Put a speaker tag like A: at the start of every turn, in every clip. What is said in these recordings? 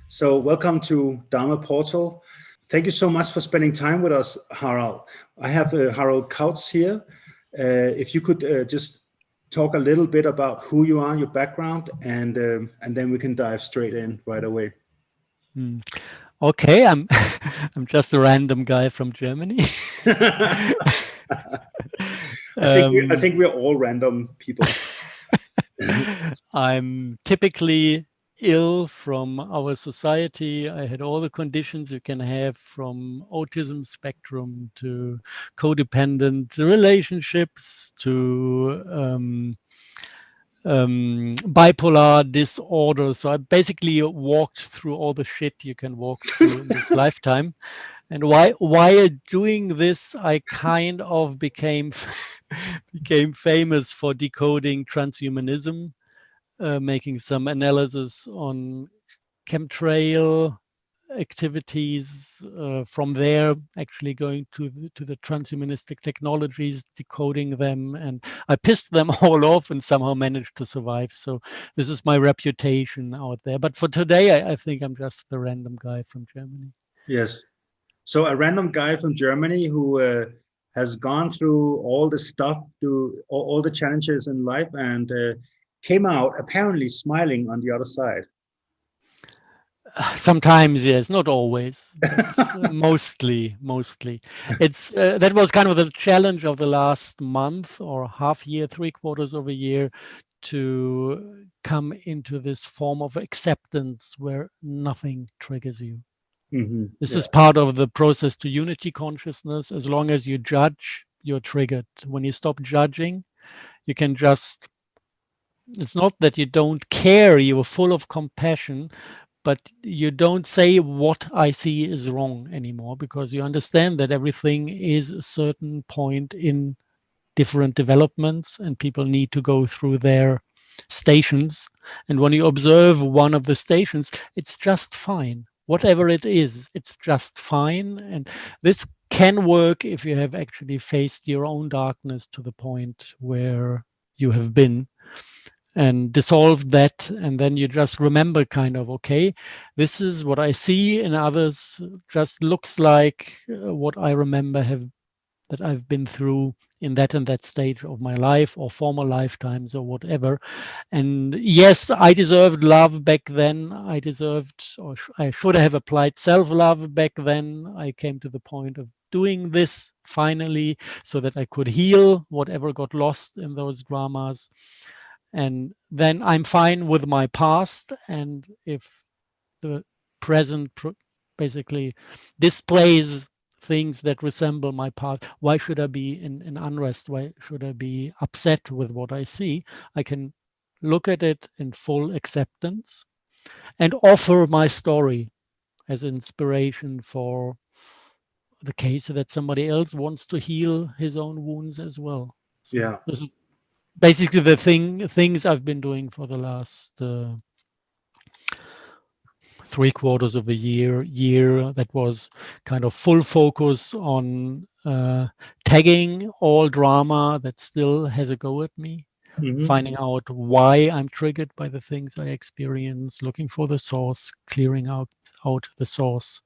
A: So welcome to Dharma Portal. Thank you so much for spending time with us, Harald. I have Harald Kautz here. If you could just talk a little bit about who you are, your background, and then we can dive straight in right away.
B: Okay, I'm I'm just a random guy from Germany.
A: I think we're all random people.
B: I'm typically ill from our society. I had all the conditions you can have, from autism spectrum to codependent relationships to bipolar disorder. So I basically walked through all the shit you can walk through in this lifetime. And while doing this, I kind of became famous for decoding transhumanism, making some analysis on chemtrail activities, from there actually going to the transhumanistic technologies, decoding them, and I pissed them all off and somehow managed to survive. So this is my reputation out there. But for today, I think I'm just the random guy from Germany.
A: Yes. So a random guy from Germany who has gone through all the stuff, all the challenges in life, and came out apparently smiling on the other side.
B: Sometimes, yes, not always, but mostly. It's that was kind of the challenge of the last month or half year, 3/4 of a year, to come into this form of acceptance where nothing triggers you. This is part of the process to unity consciousness. As long as you judge, you're triggered. When you stop judging, you can just, it's not that you don't care, you are full of compassion, but you don't say what I see is wrong anymore, because you understand that everything is a certain point in different developments and people need to go through their stations. And when you observe one of the stations, it's just fine. Whatever it is, it's just fine. And this can work if you have actually faced your own darkness to the point where you have been, and dissolve that, and then you just remember kind of, okay, this is what I see in others, just looks like what I remember that I've been through in that and that stage of my life or former lifetimes or whatever. And yes, I deserved love back then. I deserved, or I should have applied self-love back then. I came to the point of doing this finally so that I could heal whatever got lost in those dramas. And then I'm fine with my past. And if the present basically displays things that resemble my past, why should I be in unrest? Why should I be upset with what I see? I can look at it in full acceptance and offer my story as inspiration for the case that somebody else wants to heal his own wounds as well. So this is basically the things I've been doing for the last 3/4 of a year that was kind of full focus on tagging all drama that still has a go at me, finding out why I'm triggered by the things I experience, looking for the source, clearing out the source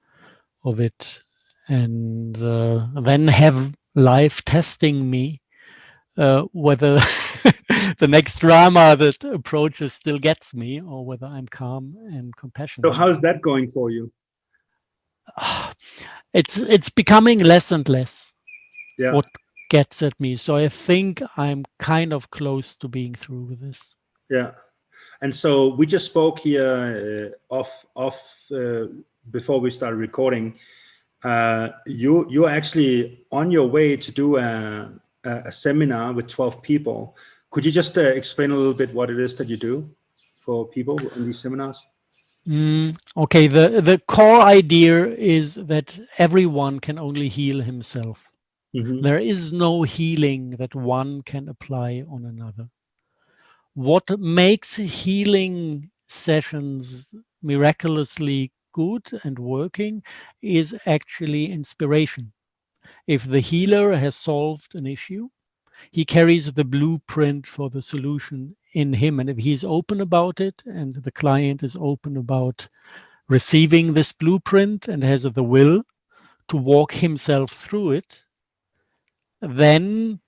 B: of it, and then have life testing me whether the next drama that approaches still gets me, or whether I'm calm and compassionate.
A: So how's that going for you?
B: It's becoming less and less
A: what
B: gets at me. So I think I'm kind of close to being through with this.
A: Yeah. And so we just spoke here before we started recording. You're actually on your way to do a seminar with 12 people. Could you just explain a little bit what it is that you do for people in these seminars?
B: Okay, the core idea is that everyone can only heal himself. There is no healing that one can apply on another. What makes healing sessions miraculously good and working is actually inspiration. If the healer has solved an issue, he carries the blueprint for the solution in him. And if he's open about it and the client is open about receiving this blueprint and has the will to walk himself through it, then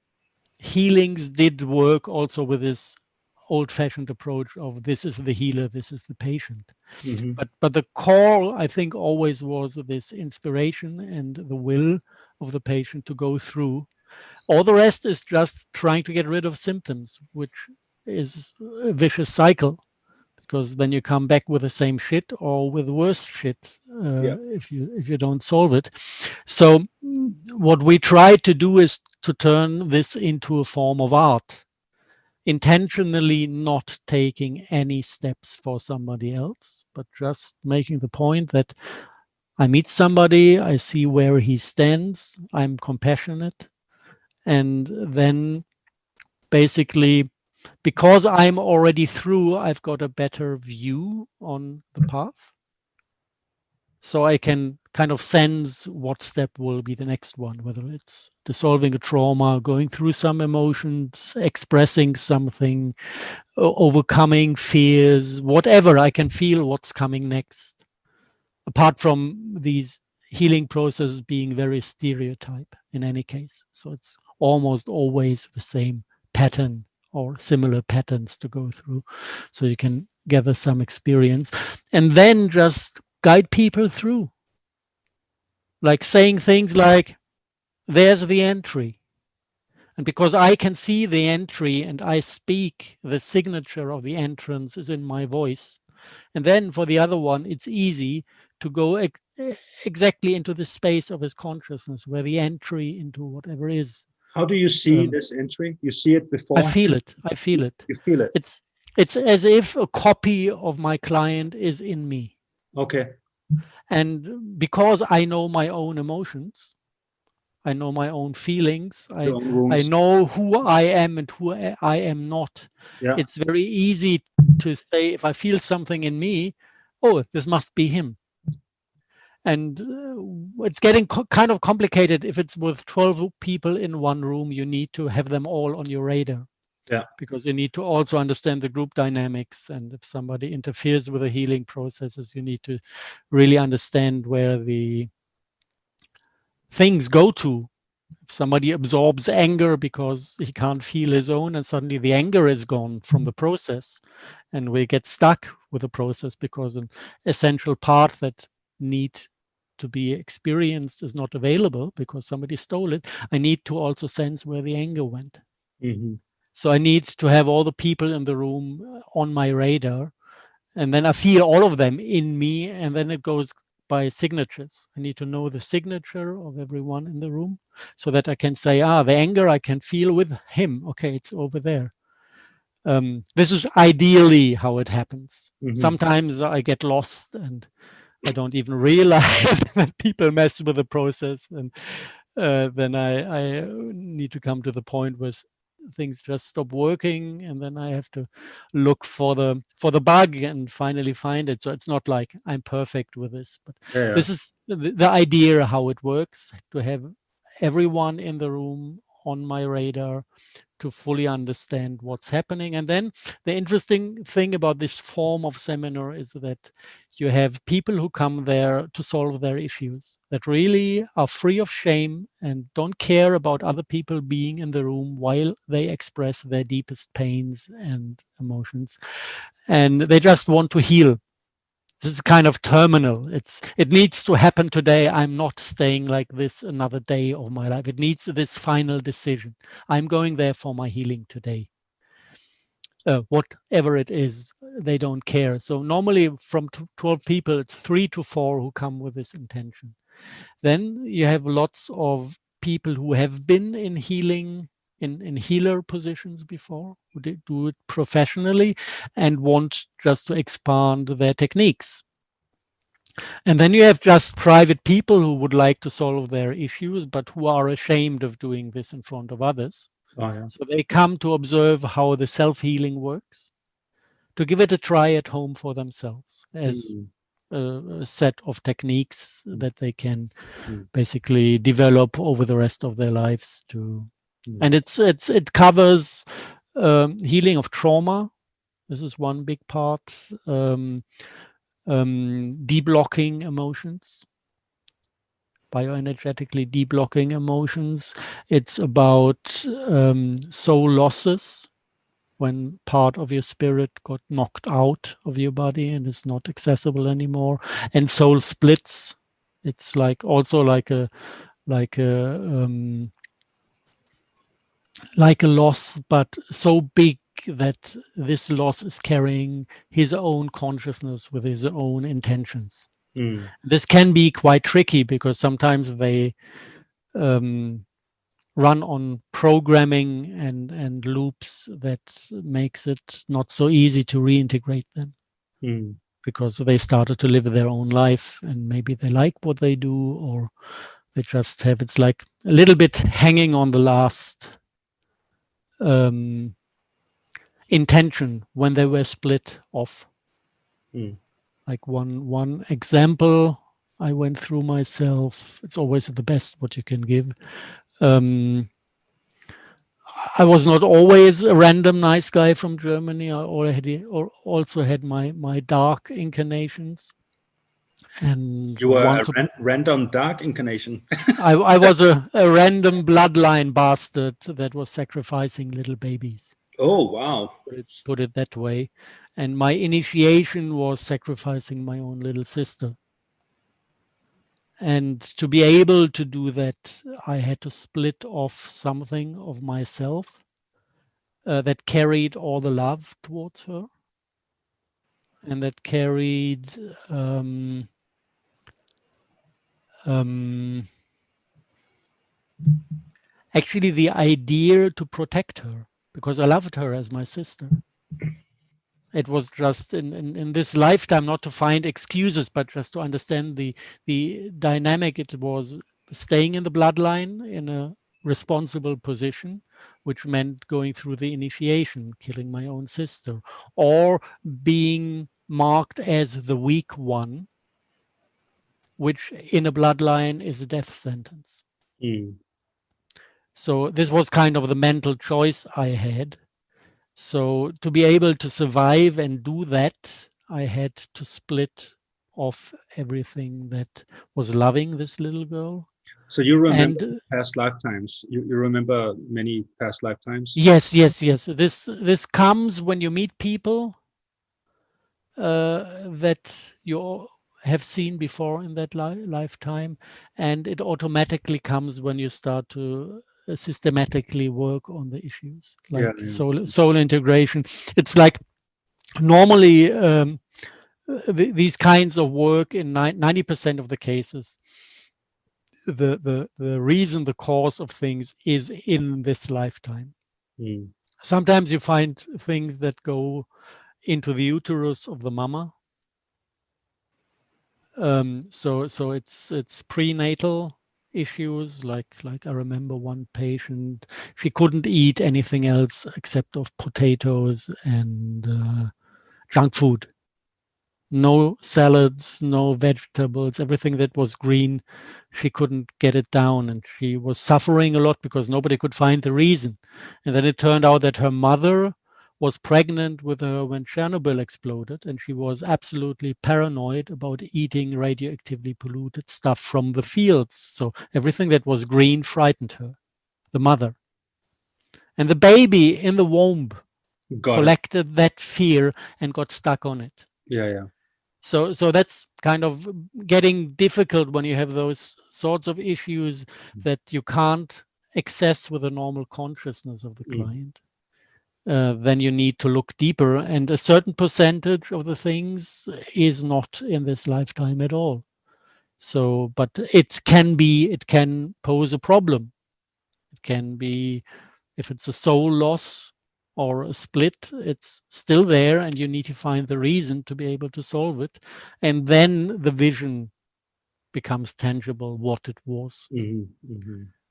B: healings did work also with this old-fashioned approach of this is the healer, this is the patient. But the core, I think, always was this inspiration and the will of the patient to go through. All the rest is just trying to get rid of symptoms, which is a vicious cycle, because then you come back with the same shit or with worse shit if you don't solve it. So what we try to do is to turn this into a form of art, intentionally not taking any steps for somebody else, but just making the point that I meet somebody, I see where he stands, I'm compassionate, and then basically, because I'm already through, I've got a better view on the path. So I can kind of sense what step will be the next one, whether it's dissolving a trauma, going through some emotions, expressing something, overcoming fears, whatever. I can feel what's coming next. Apart from these healing processes being very stereotype in any case. So it's almost always the same pattern or similar patterns to go through. So you can gather some experience and then just guide people through. Like saying things like, there's the entry. And because I can see the entry and I speak, the signature of the entrance is in my voice. And then for the other one, it's easy to go exactly into the space of his consciousness, where the entry into whatever is.
A: How do you see this entry? You see it before?
B: I feel it. I feel it.
A: You feel it?
B: It's as if a copy of my client is in me.
A: Okay.
B: And because I know my own emotions, I know my own feelings, I know who I am and who I am not. Yeah. It's very easy to say, if I feel something in me, oh, this must be him. And it's getting kind of complicated. If it's with 12 people in one room, you need to have them all on your radar. Yeah. Because you need to also understand the group dynamics. And if somebody interferes with the healing processes, you need to really understand where the things go to. If somebody absorbs anger because he can't feel his own, and suddenly the anger is gone from the process, and we get stuck with the process because an essential part that need to be experienced is not available because somebody stole it, I need to also sense where the anger went. So I need to have all the people in the room on my radar, and then I feel all of them in me, and then it goes by signatures. I need to know the signature of everyone in the room so that I can say, the anger I can feel with him. Okay, it's over there. This is ideally how it happens. Sometimes I get lost and I don't even realize that people mess with the process. And then I need to come to the point where things just stop working, and then I have to look for the bug and finally find it. So it's not like I'm perfect with this, but this is the idea how it works, to have everyone in the room on my radar to fully understand what's happening. And then the interesting thing about this form of seminar is that you have people who come there to solve their issues, that really are free of shame and don't care about other people being in the room while they express their deepest pains and emotions. And they just want to heal. This is kind of terminal. It needs to happen today. I'm not staying like this another day of my life. It needs this final decision. I'm going there for my healing today. Whatever it is, they don't care. So normally from 12 people, it's 3 to 4 who come with this intention. Then you have lots of people who have been in healing, in healer positions before, who do it professionally and want just to expand their techniques. And then you have just private people who would like to solve their issues, but who are ashamed of doing this in front of others. So they come to observe how the self-healing works, to give it a try at home for themselves as a set of techniques that they can basically develop over the rest of their lives. And it covers healing of trauma. This is one big part. deblocking emotions, bioenergetically deblocking emotions. It's about soul losses, when part of your spirit got knocked out of your body and is not accessible anymore, and soul splits. It's like also like a loss, but so big that this loss is carrying his own consciousness with his own intentions. This can be quite tricky because sometimes they run on programming and loops that makes it not so easy to reintegrate them, because they started to live their own life and maybe they like what they do, or they just have, it's like a little bit hanging on the last intention when they were split off. Like one example I went through myself, it's always the best what you can give. I was not always a random nice guy from Germany. I also had my dark incarnations. And
A: you were a random dark incarnation.
B: I was a random bloodline bastard that was sacrificing little babies.
A: Oh, wow.
B: Put it that way. And my initiation was sacrificing my own little sister. And to be able to do that, I had to split off something of myself that carried all the love towards her, and that carried actually the idea to protect her, because I loved her as my sister. It was just in this lifetime, not to find excuses, but just to understand the dynamic. It was staying in the bloodline in a responsible position, which meant going through the initiation, killing my own sister, or being marked as the weak one, which in a bloodline is a death sentence. So this was kind of the mental choice I had. So to be able to survive and do that, I had to split off everything that was loving this little girl.
A: So you remember past lifetimes? You remember many past lifetimes?
B: Yes. This comes when you meet people that you have seen before in that lifetime, and it automatically comes when you start to systematically work on the issues, like soul integration. It's like normally these kinds of work in 90% of the cases, the reason, the cause of things is in this lifetime. Sometimes you find things that go into the uterus of the mama. So it's prenatal issues, like I remember one patient, she couldn't eat anything else except of potatoes and junk food. No salads, no vegetables, everything that was green, she couldn't get it down, and she was suffering a lot because nobody could find the reason. And then it turned out that her mother was pregnant with her when Chernobyl exploded, and she was absolutely paranoid about eating radioactively polluted stuff from the fields. So everything that was green frightened her, the mother. And the baby in the womb collected that fear and got stuck on it.
A: Yeah.
B: So that's kind of getting difficult when you have those sorts of issues that you can't access with a normal consciousness of the client. Then you need to look deeper, and a certain percentage of the things is not in this lifetime at all. So, but it can pose a problem. It can be, if it's a soul loss or a split, it's still there, and you need to find the reason to be able to solve it. And then the vision becomes tangible, what it was.
A: And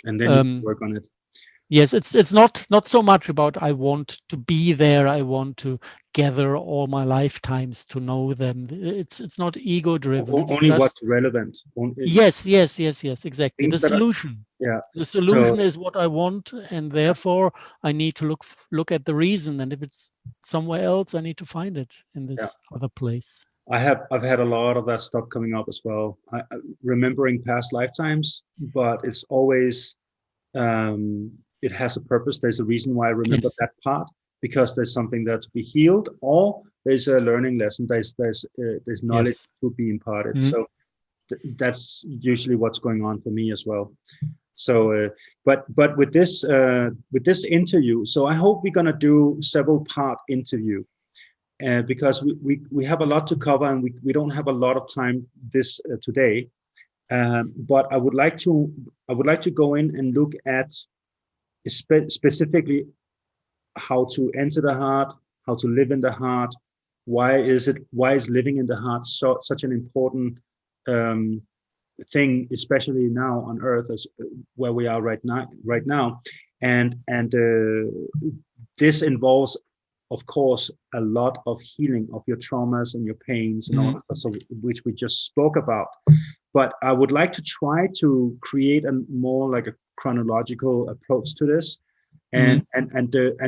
A: then you work on it.
B: Yes, it's not so much about I want to be there, I want to gather all my lifetimes to know them. It's not ego driven.
A: Only just what's relevant.
B: Yes, exactly. The solution. The solution is what I want, and therefore I need to look at the reason. And if it's somewhere else, I need to find it in this other place.
A: I've had a lot of that stuff coming up as well. Remembering past lifetimes, but it's always it has a purpose. There's a reason why I remember that part, because there's something there to be healed, or there's a learning lesson. There's knowledge to be imparted. So that's usually what's going on for me as well. So, but with this interview, so I hope we're gonna do several part interview. Because we have a lot to cover, and we don't have a lot of time this today. But I would like to go in and look at specifically how to enter the heart, how to live in the heart. Why is living in the heart such an important thing, especially now on Earth, as where we are right now, and this involves, of course, a lot of healing of your traumas and your pains and all that stuff, which we just spoke about. But I would like to try to create a more like a chronological approach to this, and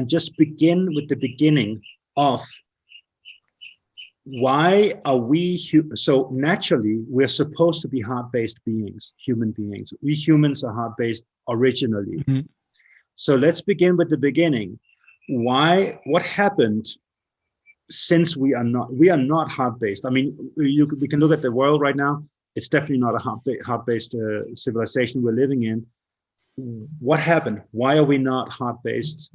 A: just begin with the beginning of why are we so naturally we're supposed to be heart-based beings, human beings. We humans are heart-based originally. So let's begin with the beginning. What happened since we are not heart-based? I mean, we can look at the world right now. It's definitely not a heart-based civilization we're living in. What happened? Why are we not heart-based?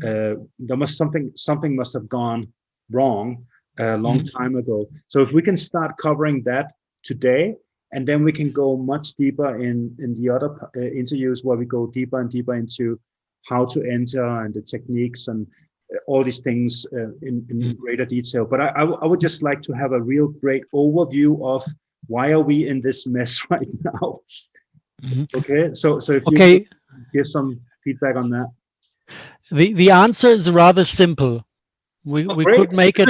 A: Something must have gone wrong a long time ago. So if we can start covering that today, and then we can go much deeper in the other interviews, where we go deeper and deeper into how to enter and the techniques and all these things in greater detail. But I would just like to have a real great overview of why are we in this mess right now. Okay, so if you could give some feedback on that.
B: The answer is rather simple. We could make it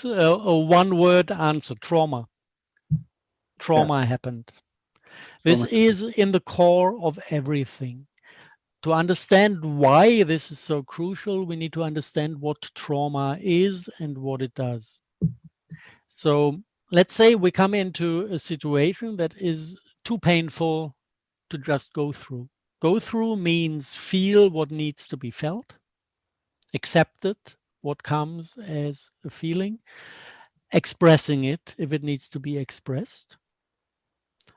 B: a one-word answer: trauma. Trauma happened. This is in the core of everything. To understand why this is so crucial, we need to understand what trauma is and what it does. So let's say we come into a situation that is too painful to just go through. Go through means feel what needs to be felt, accept it, what comes as a feeling, expressing it if it needs to be expressed,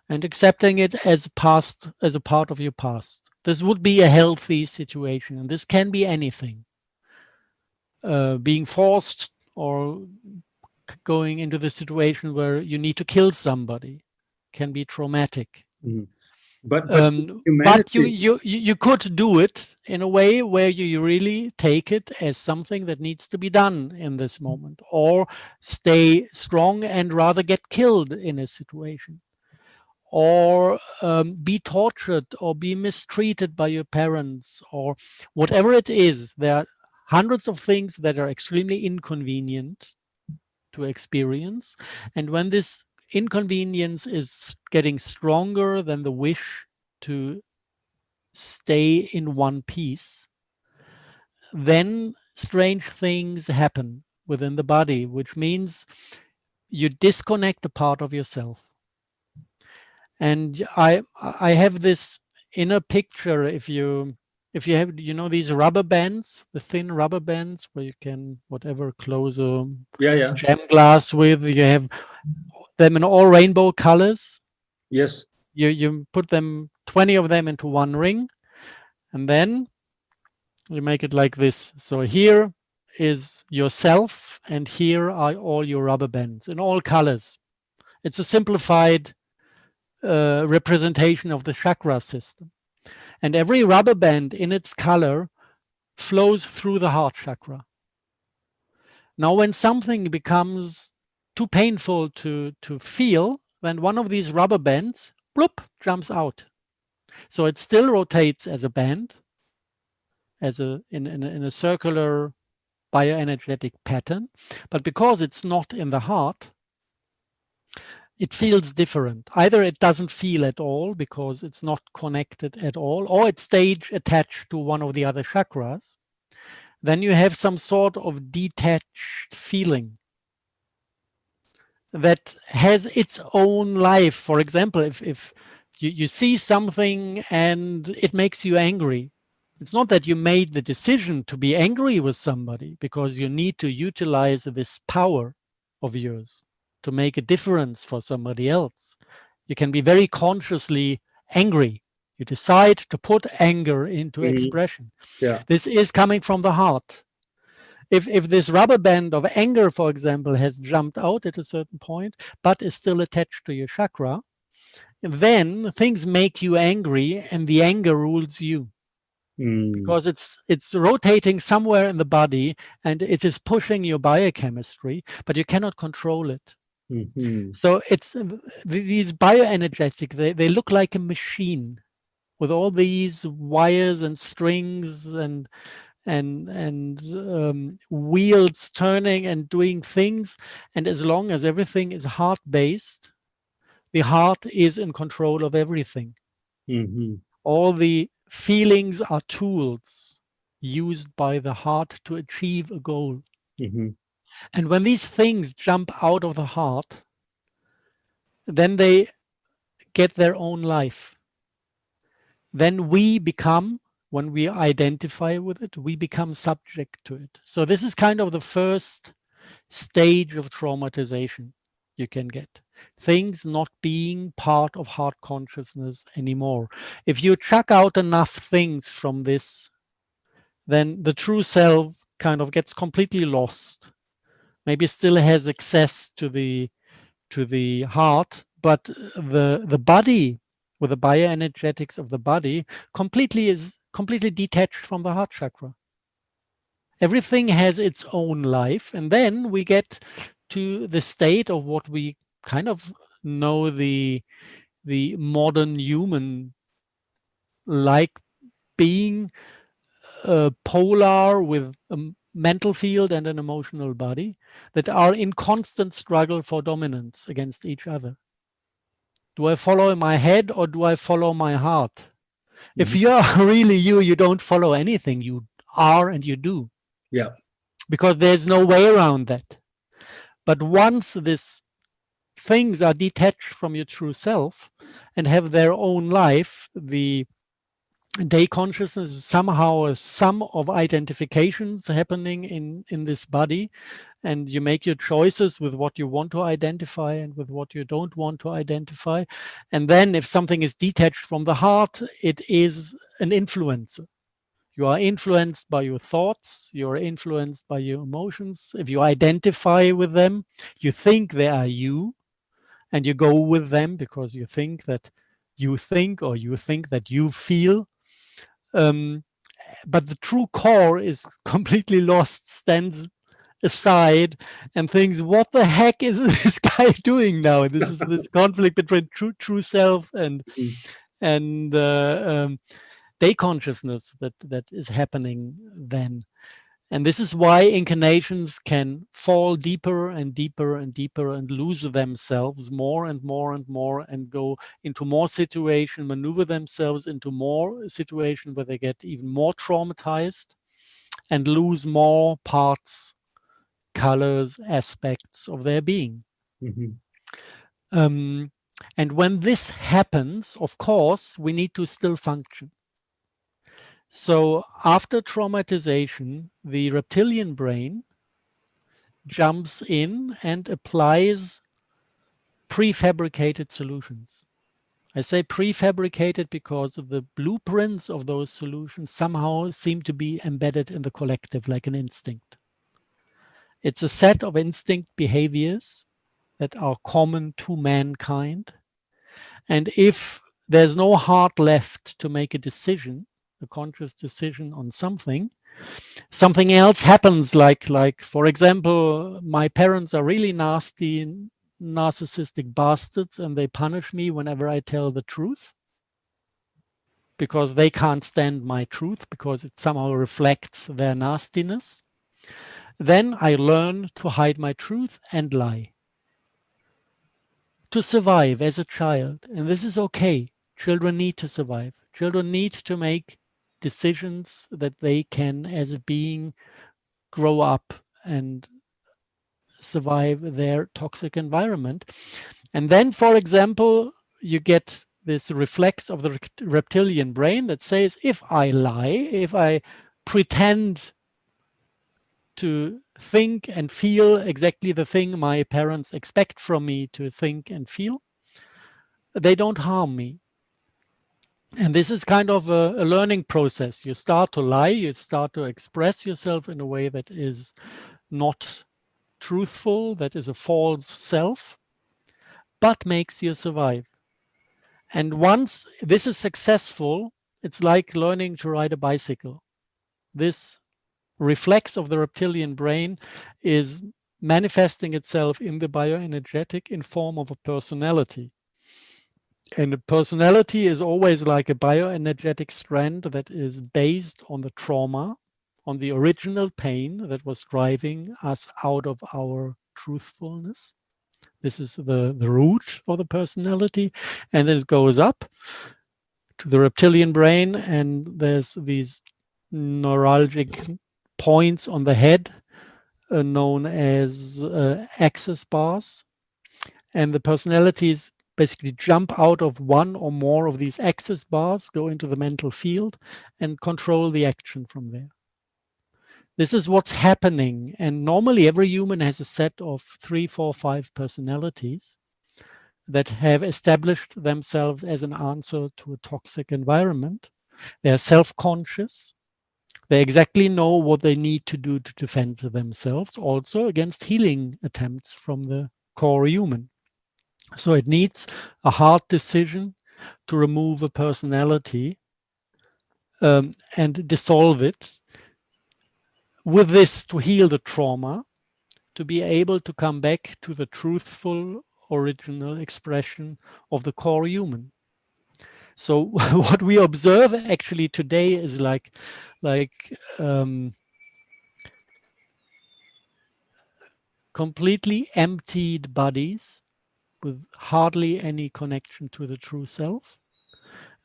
B: and accepting it as a part of your past. This would be a healthy situation, and this can be anything. Being forced or going into the situation where you need to kill somebody can be traumatic.
A: But
B: you could do it in a way where you really take it as something that needs to be done in this moment, or stay strong and rather get killed in a situation, or be tortured or be mistreated by your parents, or whatever it is. There are hundreds of things that are extremely inconvenient to experience, and when this inconvenience is getting stronger than the wish to stay in one piece, then strange things happen within the body, which means you disconnect a part of yourself. And I have this inner picture. If you have, these rubber bands, the thin rubber bands where you can close a jam glass with, you have them in all rainbow colors.
A: Yes.
B: You put them, 20 of them, into one ring, and then you make it like this. So here is yourself, and here are all your rubber bands in all colors. It's a simplified representation of the chakra system. And every rubber band in its color flows through the heart chakra. Now, when something becomes too painful to feel, then one of these rubber bands, bloop, jumps out. So it still rotates as a band, in a circular bioenergetic pattern, but because it's not in the heart, it feels different. Either it doesn't feel at all because it's not connected at all, or it stays attached to one of the other chakras. Then you have some sort of detached feeling. that has its own life. For example, if you see something and it makes you angry, it's not that you made the decision to be angry with somebody, because you need to utilize this power of yours to make a difference for somebody else. You can be very consciously angry. You decide to put anger into expression.
A: Yeah.
B: This is coming from the heart. If this rubber band of anger, for example, has jumped out at a certain point, but is still attached to your chakra, then things make you angry and the anger rules you. Because it's rotating somewhere in the body and it is pushing your biochemistry, but you cannot control it. So it's these bioenergetic, they look like a machine with all these wires and strings and wheels turning and doing things. And as long as everything is heart-based, the heart is in control of everything. All the feelings are tools used by the heart to achieve a goal. And when these things jump out of the heart, then they get their own life. Then we become, when we identify with it, we become subject to it. So this is kind of the first stage of traumatization you can get. Things not being part of heart consciousness anymore. If you chuck out enough things from this, then the true self kind of gets completely lost. Maybe still has access to the heart, but the body, with the bioenergetics of the body, is completely detached from the heart chakra. Everything has its own life, and then we get to the state of what we kind of know the modern human like being polar, with a mental field and an emotional body, that are in constant struggle for dominance against each other. Do I follow my head or do I follow my heart? If you are really you don't follow anything. You are and you do.
A: Yeah.
B: Because there's no way around that. But once these things are detached from your true self and have their own life, the day consciousness is somehow a sum of identifications happening in this body, and you make your choices with what you want to identify and with what you don't want to identify. And then if something is detached from the heart, it is an influencer. You are influenced by your thoughts, you are influenced by your emotions. If you identify with them, you think they are you, and you go with them because you think that you think, or you think that you feel. But the true core is completely lost, stands aside and thinks, what the heck is this guy doing now? This is this conflict between true self and day consciousness that is happening then. And this is why incarnations can fall deeper and deeper and deeper and lose themselves more and more and more, and go into more situation, maneuver themselves into more situation where they get even more traumatized and lose more parts, colors, aspects of their being. And when this happens, of course, we need to still function. So after traumatization, the reptilian brain jumps in and applies prefabricated solutions. I say prefabricated because the blueprints of those solutions somehow seem to be embedded in the collective like an instinct. It's a set of instinct behaviors that are common to mankind. And if there's no heart left to make a decision, a conscious decision on something else happens, like for example, my parents are really nasty, narcissistic bastards, and they punish me whenever I tell the truth, because they can't stand my truth, because it somehow reflects their nastiness. Then I learn to hide my truth and lie to survive as a child. And this is okay. Children need to survive. Children need to make decisions that they can, as a being, grow up and survive their toxic environment. And then, for example, you get this reflex of the reptilian brain that says, if I lie, if I pretend to think and feel exactly the thing my parents expect from me to think and feel, they don't harm me. And this is kind of a learning process. You start to lie, you start to express yourself in a way that is not truthful, that is a false self, but makes you survive. And once this is successful, it's like learning to ride a bicycle. This reflex of the reptilian brain is manifesting itself in the bioenergetic in form of a personality. And a personality is always like a bioenergetic strand that is based on the trauma, on the original pain that was driving us out of our truthfulness. This is the root of the personality. And then it goes up to the reptilian brain, and there's these neuralgic points on the head known as access bars. And the personalities basically jump out of one or more of these access bars, go into the mental field, and control the action from there. This is what's happening. And normally every human has a set of 3, 4, 5 personalities that have established themselves as an answer to a toxic environment. They are self-conscious. They exactly know what they need to do to defend themselves, also against healing attempts from the core human. So it needs a hard decision to remove a personality and dissolve it. With this, to heal the trauma, to be able to come back to the truthful original expression of the core human. So what we observe actually today is like completely emptied bodies with hardly any connection to the true self,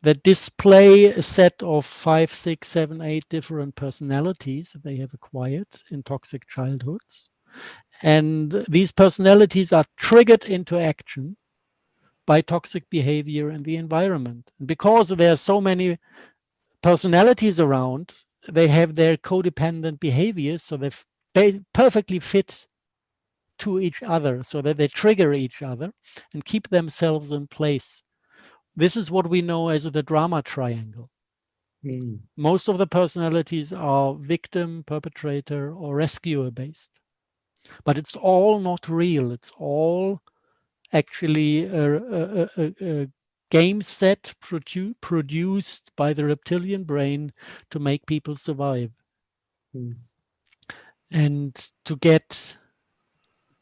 B: that display a set of 5, 6, 7, 8 different personalities that they have acquired in toxic childhoods. And these personalities are triggered into action by toxic behavior in the environment. And because there are so many personalities around, they have their codependent behaviors, so they perfectly fit to each other, so that they trigger each other and keep themselves in place. This is what we know as the drama triangle. Most of the personalities are victim, perpetrator, or rescuer based. But it's all not real. It's all actually a game set produced by the reptilian brain to make people survive. And to get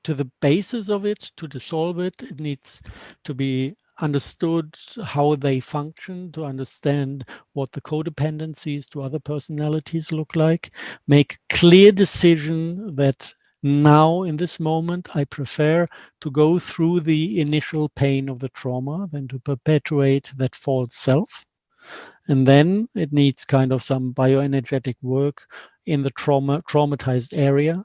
B: to the basis of it, to dissolve it, it needs to be understood how they function, to understand what the codependencies to other personalities look like, make clear decision that now in this moment I prefer to go through the initial pain of the trauma than to perpetuate that false self. And then it needs kind of some bioenergetic work in the traumatized area,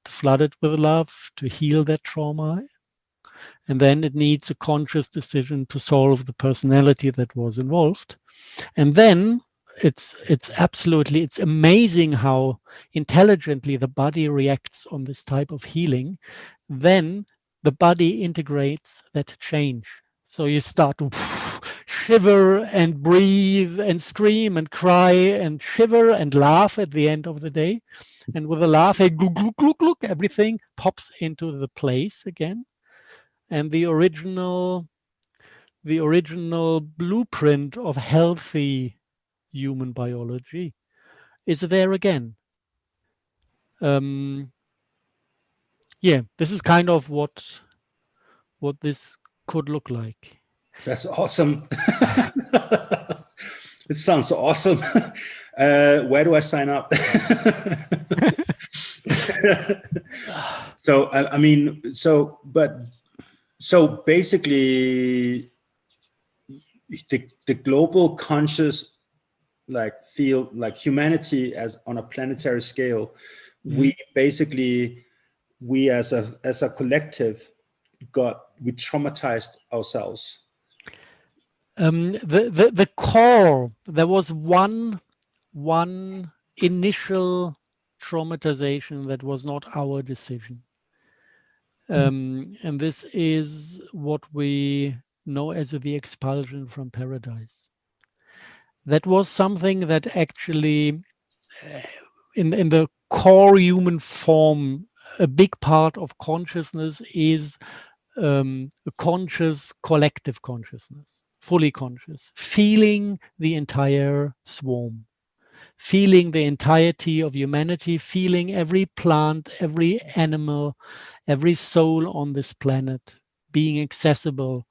B: to flood it with love, to heal that trauma. And then it needs a conscious decision to solve the personality that was involved. And then it's amazing how intelligently the body reacts on this type of healing. Then the body integrates that change. So you start to shiver and breathe and scream and cry and shiver and laugh at the end of the day. And with a laugh, everything pops into the place again. And the original blueprint of healthy human biology is there again. Yeah, this is kind of what this could look like.
A: That's awesome. It sounds awesome. Where do I sign up? So I mean, so basically the global conscious field, like humanity as on a planetary scale, we basically we as a collective we traumatized ourselves?
B: The core, there was one initial traumatization that was not our decision. And this is what we know as the expulsion from paradise. That was something that actually, in the core human form, a big part of consciousness is a conscious collective consciousness, fully conscious, feeling the entire swarm, feeling the entirety of humanity, feeling every plant, every animal, every soul on this planet being accessible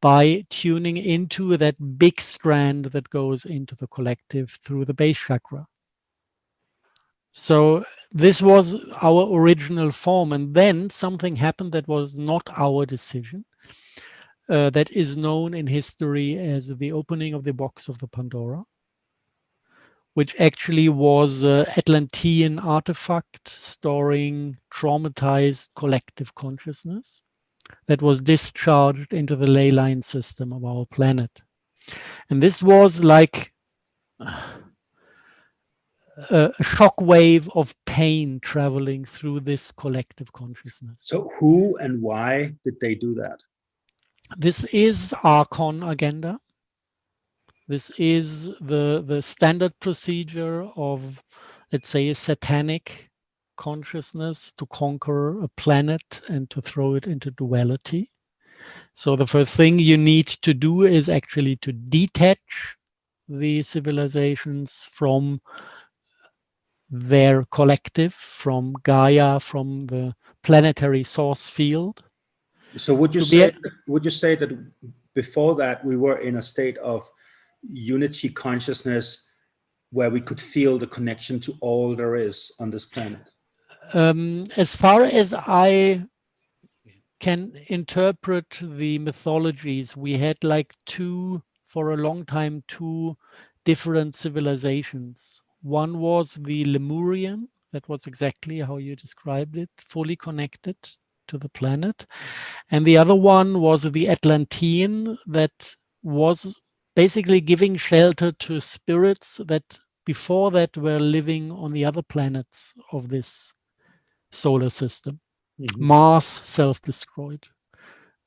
B: by tuning into that big strand that goes into the collective through the base chakra. So this was our original form, and then something happened that was not our decision. That is known in history as the opening of the box of the Pandora, which actually was an Atlantean artifact storing traumatized collective consciousness that was discharged into the ley line system of our planet. And this was like a shock wave of pain traveling through this collective consciousness.
A: So who and why did they do that?
B: This is Archon agenda. This is the standard procedure of, let's say, a satanic consciousness to conquer a planet and to throw it into duality. So the first thing you need to do is actually to detach the civilizations from their collective, from Gaia, from the planetary source field.
A: So would you say that before that we were in a state of unity consciousness where we could feel the connection to all there is on this planet?
B: As far as I can interpret the mythologies, we had like for a long time, two different civilizations. One was the Lemurian, that was exactly how you described it, fully connected to the planet. And the other one was the Atlantean, that was basically giving shelter to spirits that before that were living on the other planets of this solar system. Mm-hmm. Mars self-destroyed.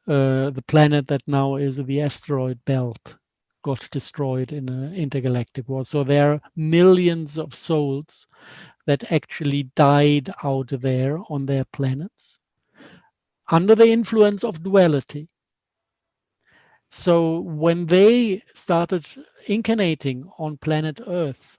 B: The planet that now is the asteroid belt got destroyed in an intergalactic war. So there are millions of souls that actually died out there on their planets under the influence of duality. So when they started incarnating on planet Earth,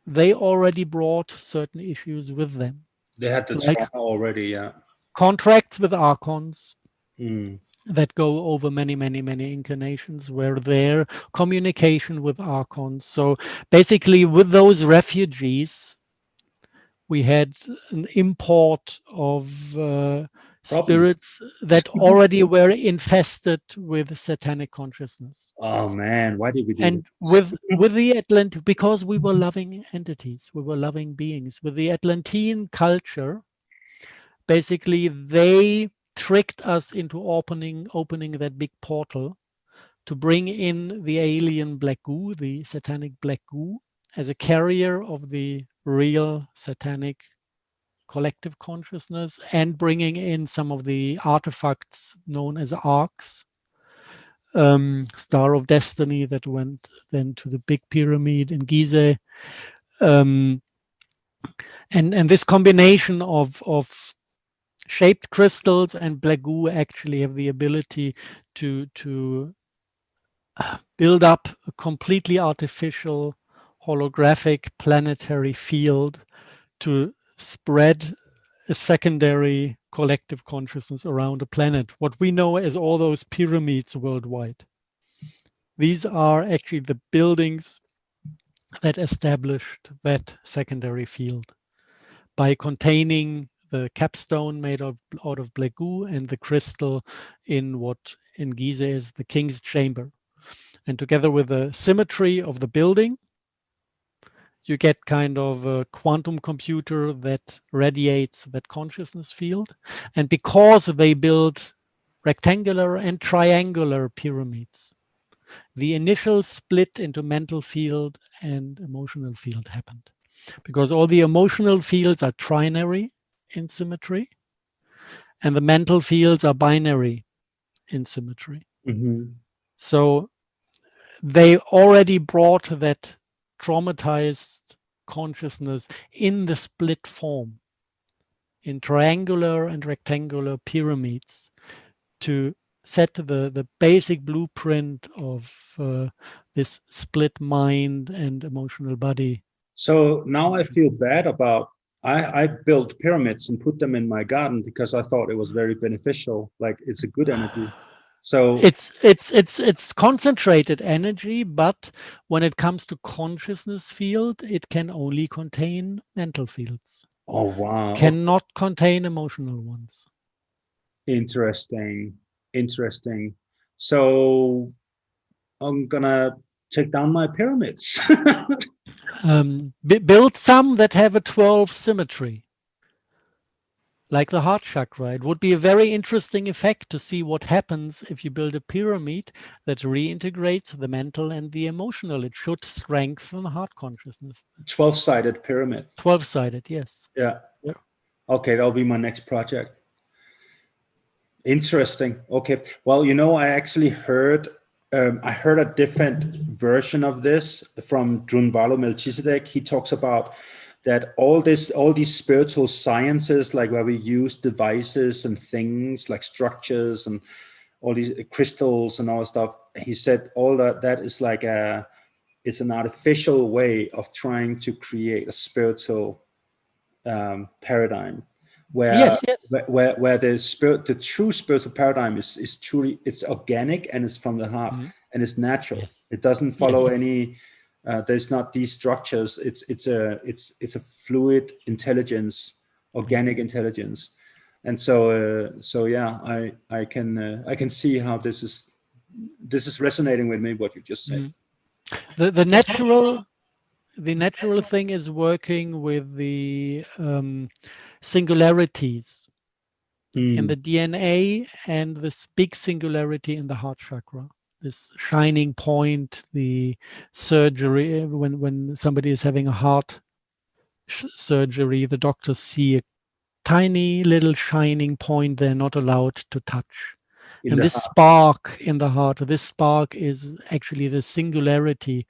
B: they already brought certain issues with them.
A: They had the trauma already, yeah.
B: Contracts with archons that go over many, many, many incarnations were their communication with archons. So basically with those refugees, we had an import of spirits that already were infested with satanic consciousness.
A: Oh man, why did we do that?
B: And with the Atlantean, because we were loving entities, we were loving beings. With the Atlantean culture, basically they tricked us into opening that big portal to bring in the alien black goo, the satanic black goo, as a carrier of the real satanic collective consciousness, and bringing in some of the artifacts known as arcs, Star of Destiny that went then to the big pyramid in Gizeh, and this combination of shaped crystals and black goo actually have the ability to build up a completely artificial holographic planetary field to spread a secondary collective consciousness around a planet, what we know as all those pyramids worldwide. These are actually the buildings that established that secondary field by containing the capstone made out of black goo and the crystal in what in Gizeh is the king's chamber. And together with the symmetry of the building you get kind of a quantum computer that radiates that consciousness field. And because they build rectangular and triangular pyramids, the initial split into mental field and emotional field happened. Because all the emotional fields are trinary in symmetry, and the mental fields are binary in symmetry.
A: Mm-hmm.
B: So they already brought that traumatized consciousness in the split form, in triangular and rectangular pyramids, to set the basic blueprint of this split mind and emotional body.
A: So now I feel bad about, I built pyramids and put them in my garden because I thought it was very beneficial, like it's a good energy. So
B: it's concentrated energy, but when it comes to consciousness field, it can only contain mental fields.
A: oh wow,
B: Cannot contain emotional ones.
A: interesting. So I'm gonna take down my pyramids.
B: Build some that have a 12 symmetry, like the heart chakra. It would be a very interesting effect to see what happens if you build a pyramid that reintegrates the mental and the emotional. It should strengthen heart consciousness.
A: 12-sided pyramid.
B: 12-sided, yes.
A: Yeah.
B: Yeah.
A: Okay, that'll be my next project. Interesting. Okay. Well, you know, I actually heard a different version of this from Drunvalo Melchizedek. He talks about that all these spiritual sciences, like where we use devices and things like structures and all these crystals and all that stuff. He said all that is like it's an artificial way of trying to create a spiritual paradigm. Where the true spiritual paradigm is truly, it's organic and it's from the heart and it's natural.
B: Yes.
A: It doesn't follow any. There's not these structures. It's a fluid intelligence, organic intelligence, and so yeah, I can see how this is resonating with me, what you just said.
B: The natural thing is working with the singularities in the DNA and this big singularity in the heart chakra, this shining point, the surgery, when somebody is having a heart surgery, the doctors see a tiny little shining point they're not allowed to touch. And this spark in the heart, this spark is actually the singularity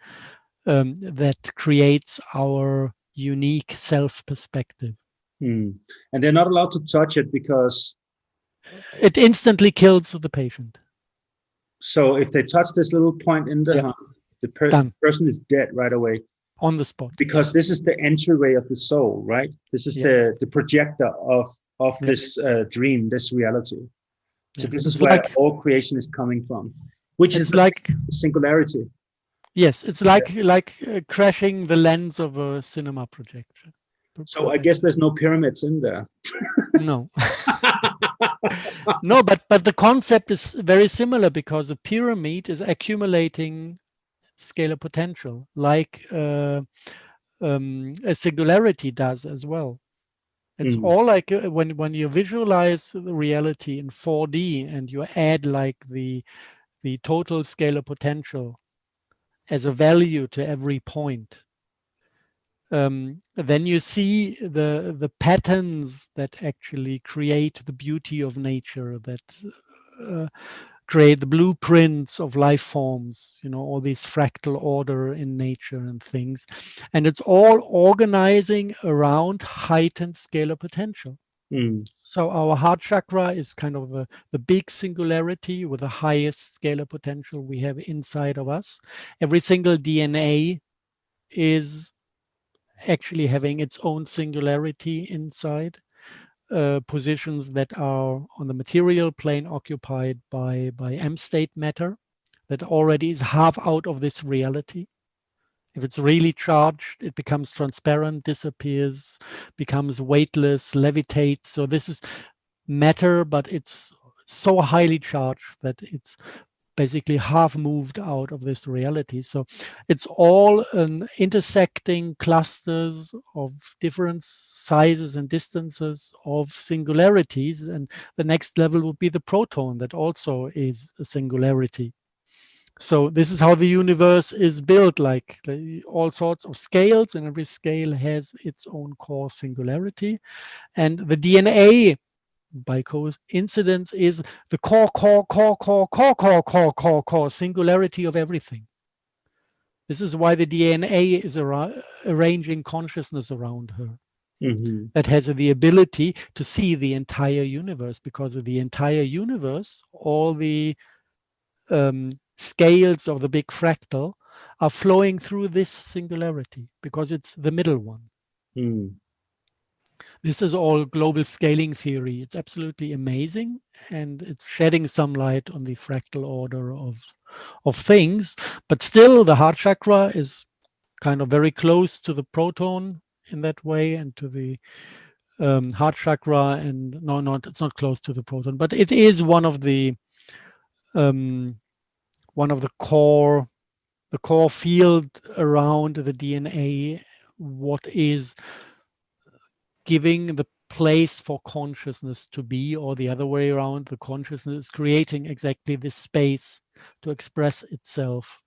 B: that creates our unique self-perspective.
A: And they're not allowed to touch it because
B: it instantly kills the patient.
A: So if they touch this little point in the heart, the person is dead right away.
B: On the spot.
A: Because this is the entryway of the soul, right? This is the projector of this dream, this reality. So this is where all creation is coming from, which is like singularity.
B: Yes, it's like crashing the lens of a cinema projector.
A: So I guess there's no pyramids in there.
B: No. No, but the concept is very similar because a pyramid is accumulating scalar potential, like a singularity does as well. It's all like when you visualize the reality in 4D and you add like the total scalar potential as a value to every point. Then you see the patterns that actually create the beauty of nature, that create the blueprints of life forms, you know, all these fractal order in nature and things. And it's all organizing around heightened scalar potential. So our heart chakra is kind of the big singularity with the highest scalar potential we have inside of us. Every single DNA is actually having its own singularity inside. Positions that are on the material plane occupied by M-state matter that already is half out of this reality. If it's really charged, it becomes transparent, disappears, becomes weightless, levitates. So this is matter, but it's so highly charged that it's basically half moved out of this reality. So it's all intersecting clusters of different sizes and distances of singularities. And the next level would be the proton, that also is a singularity. So this is how the universe is built, like all sorts of scales, and every scale has its own core singularity. And the DNA, by coincidence, is the core singularity of everything. This is why the DNA is arranging consciousness around her. That has the ability to see the entire universe, because of the entire universe, all the scales of the big fractal are flowing through this singularity, because it's the middle one. This is all global scaling theory. It's absolutely amazing, and it's shedding some light on the fractal order of things. But still, the heart chakra is kind of very close to the proton in that way, and to the heart chakra. And it's not close to the proton, but it is one of the core field around the DNA, what is giving the place for consciousness to be, or the other way around, the consciousness is creating exactly this space to express itself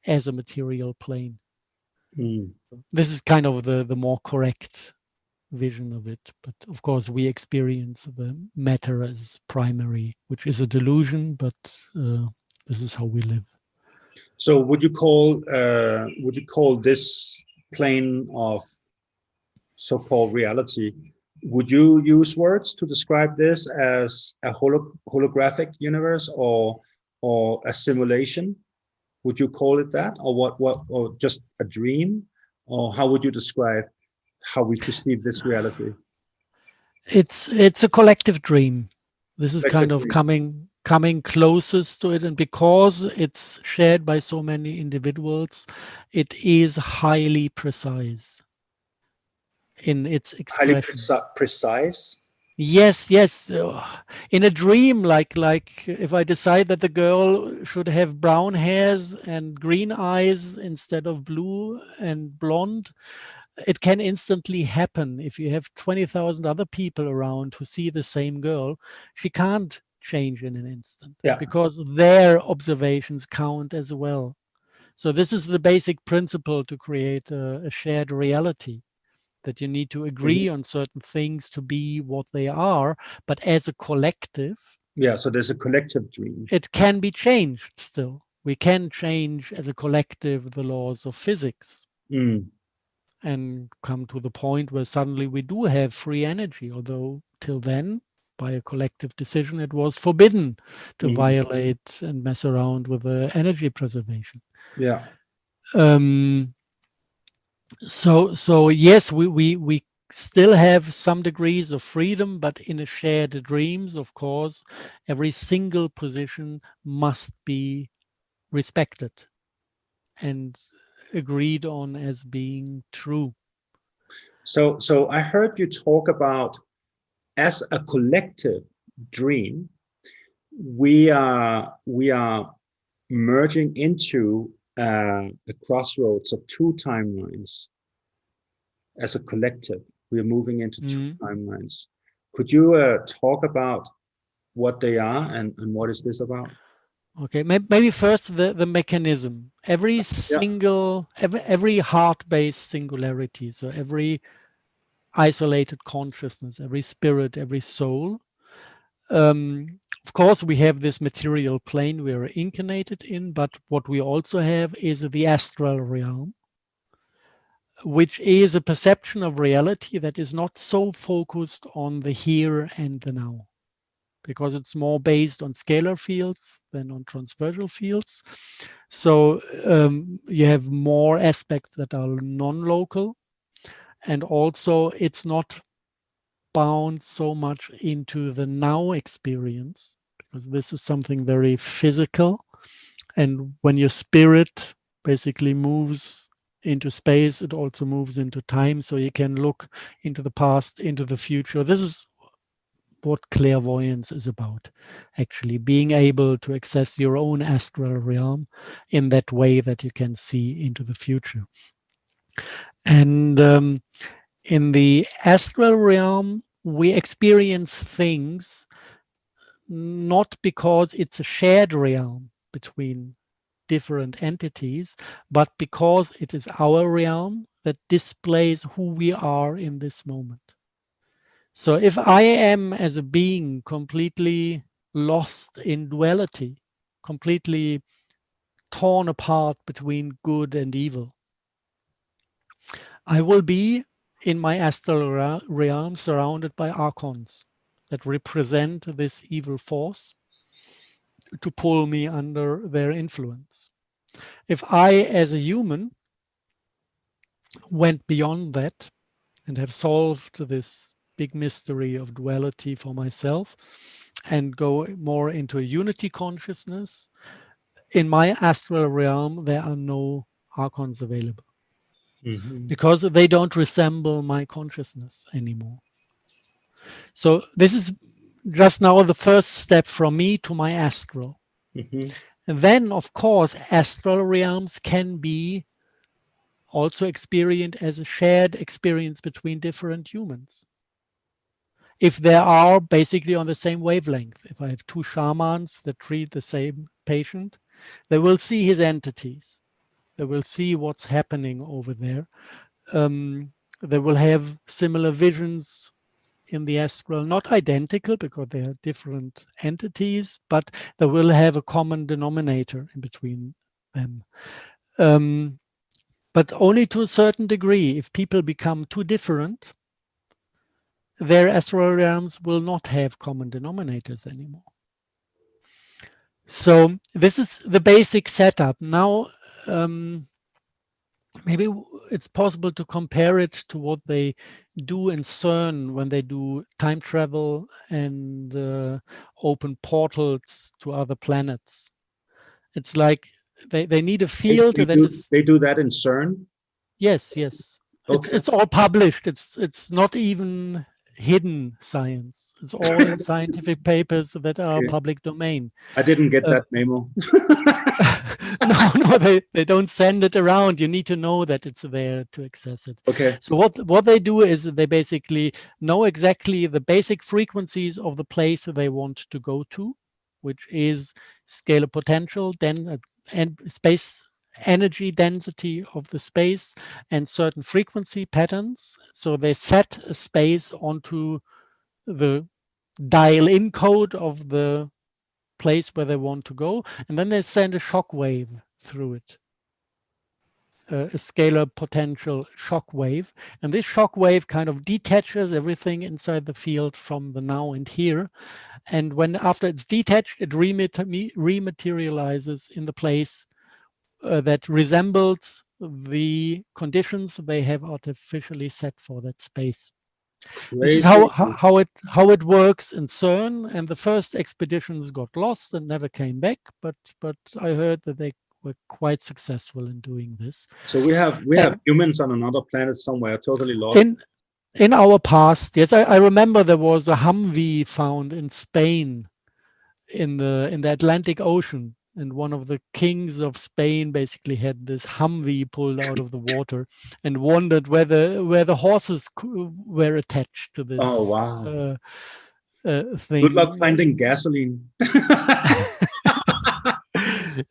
B: as a material plane. This is kind of the more correct vision of it. But of course, we experience the matter as primary, which is a delusion, but this is how we live.
A: So would you call this plane of so-called reality, would you use words to describe this as a holographic universe, or a simulation? Would you call it that, or what, or just a dream? Or how would you describe how we perceive this reality?
B: It's a collective dream. This is
A: Collective
B: kind of
A: dream.
B: coming closest to it, and because it's shared by so many individuals, it is highly precise in its expression.
A: Highly precise.
B: Yes. In a dream, like if I decide that the girl should have brown hairs and green eyes instead of blue and blonde, it can instantly happen. If you have 20,000 other people around who see the same girl, she can't change in an instant, because their observations count as well. So this is the basic principle to create a shared reality, that you need to agree on certain things to be what they are, but as a collective.
A: So there's a collective dream.
B: It can be changed still. We can change as a collective the laws of physics and come to the point where suddenly we do have free energy, although till then, by a collective decision, it was forbidden to violate and mess around with the energy preservation. So yes, we still have some degrees of freedom, but in a shared dreams, of course, every single position must be respected and agreed on as being true.
A: So I heard you talk about, as a collective dream, we are merging into the crossroads of two timelines. As a collective, we are moving into two timelines. Could you talk about what they are, and what is this about?
B: Okay, maybe first the mechanism. Every single, every heart-based singularity, so every isolated consciousness, every spirit, every soul. Of course, we have this material plane we are incarnated in, but what we also have is the astral realm, which is a perception of reality that is not so focused on the here and the now, because it's more based on scalar fields than on transversal fields. So you have more aspects that are non-local, and also it's not bound so much into the now experience, because this is something very physical. And when your spirit basically moves into space, it also moves into time. So you can look into the past, into the future. This is what clairvoyance is about, actually being able to access your own astral realm in that way that you can see into the future. And in the astral realm, we experience things not because it's a shared realm between different entities, but because it is our realm that displays who we are in this moment. So if I am as a being completely lost in duality, completely torn apart between good and evil, I will be in my astral realm surrounded by archons that represent this evil force to pull me under their influence. If I, as a human, went beyond that and have solved this big mystery of duality for myself and go more into a unity consciousness, in my astral realm, there are no archons available because they don't resemble my consciousness anymore. So this is just now the first step from me to my astral. And then, of course, astral realms can be also experienced as a shared experience between different humans. If they are basically on the same wavelength, if I have two shamans that treat the same patient, they will see his entities. They will see what's happening over there. They will have similar visions in the astral, not identical because they are different entities, but they will have a common denominator in between them. But only to a certain degree. If people become too different, their astral realms will not have common denominators anymore. So this is the basic setup. Now, maybe it's possible to compare it to what they do in CERN when they do time travel and open portals to other planets. It's like they need a field that is...
A: They do that in CERN?
B: Yes, yes. Okay. It's all published. It's not even hidden science. It's all in scientific papers that are public domain.
A: I didn't get that memo.
B: No, they don't send it around. You need to know that it's there to access it.
A: Okay.
B: So what they do is they basically know exactly the basic frequencies of the place they want to go to, which is scalar potential, then and space energy density of the space and certain frequency patterns. So they set a space onto the dial-in code of the place where they want to go, and then they send a shock wave through it, a scalar potential shock wave, and this shock wave kind of detaches everything inside the field from the now and here, and when after it's detached, it rematerializes in the place that resembles the conditions they have artificially set for that space. Crazy. This is how it works in CERN, and the first expeditions got lost and never came back. But I heard that they were quite successful in doing this.
A: So we have humans on another planet somewhere, totally lost.
B: In our past, yes, I remember there was a Humvee found in Spain, in the Atlantic Ocean. And one of the kings of Spain basically had this Humvee pulled out of the water and wondered where the horses were attached to this.
A: Oh, wow.
B: Thing.
A: Good luck finding gasoline.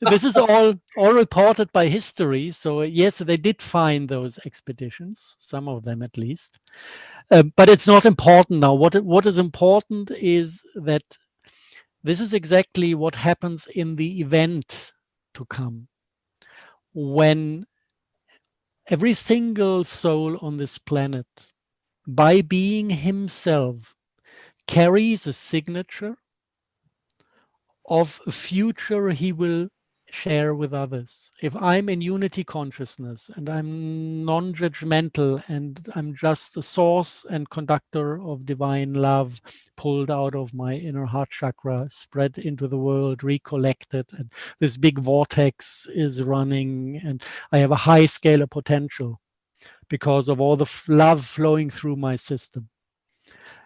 B: This is all reported by history. So yes, they did find those expeditions, some of them at least. But it's not important now. What is important is that this is exactly what happens in the event to come, when every single soul on this planet, by being himself, carries a signature of a future he will share with others. If I'm in unity consciousness and I'm non-judgmental and I'm just a source and conductor of divine love pulled out of my inner heart chakra, spread into the world, recollected, and this big vortex is running, and I have a high scalar potential because of all the love flowing through my system.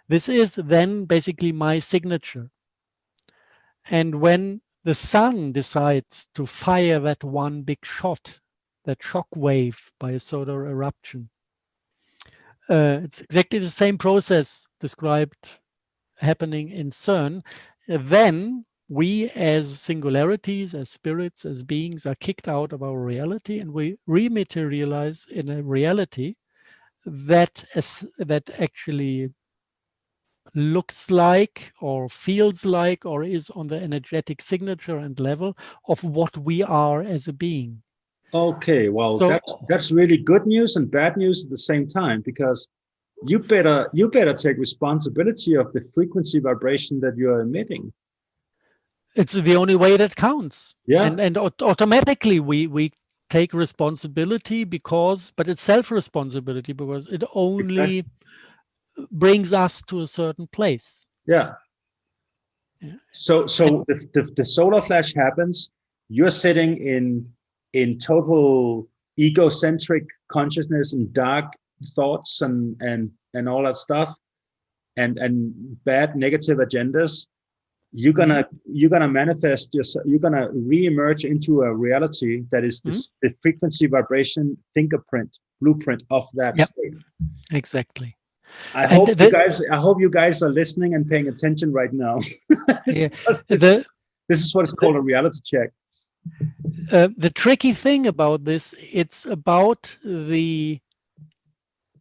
B: This is then basically my signature. And when the sun decides to fire that one big shot, that shock wave by a solar eruption, it's exactly the same process described happening in CERN. Then we as singularities, as spirits, as beings are kicked out of our reality, and we rematerialize in a reality that actually looks like or feels like or is on the energetic signature and level of what we are as a being.
A: Okay, well,
B: So
A: that's really good news and bad news at the same time, because you better take responsibility of the frequency vibration that you are emitting.
B: it's the only way that counts.
A: Yeah.
B: And automatically we take responsibility but it's self-responsibility, because it only brings us to a certain place.
A: Yeah. So the solar flash happens. You're sitting in total egocentric consciousness and dark thoughts and all that stuff, and bad negative agendas. You're gonna manifest yourself. You're gonna re-emerge into a reality that is the frequency vibration blueprint of that state.
B: Exactly.
A: I hope you guys are listening and paying attention right now.
B: Yeah.
A: this is what is called a reality check.
B: The tricky thing about this, it's about the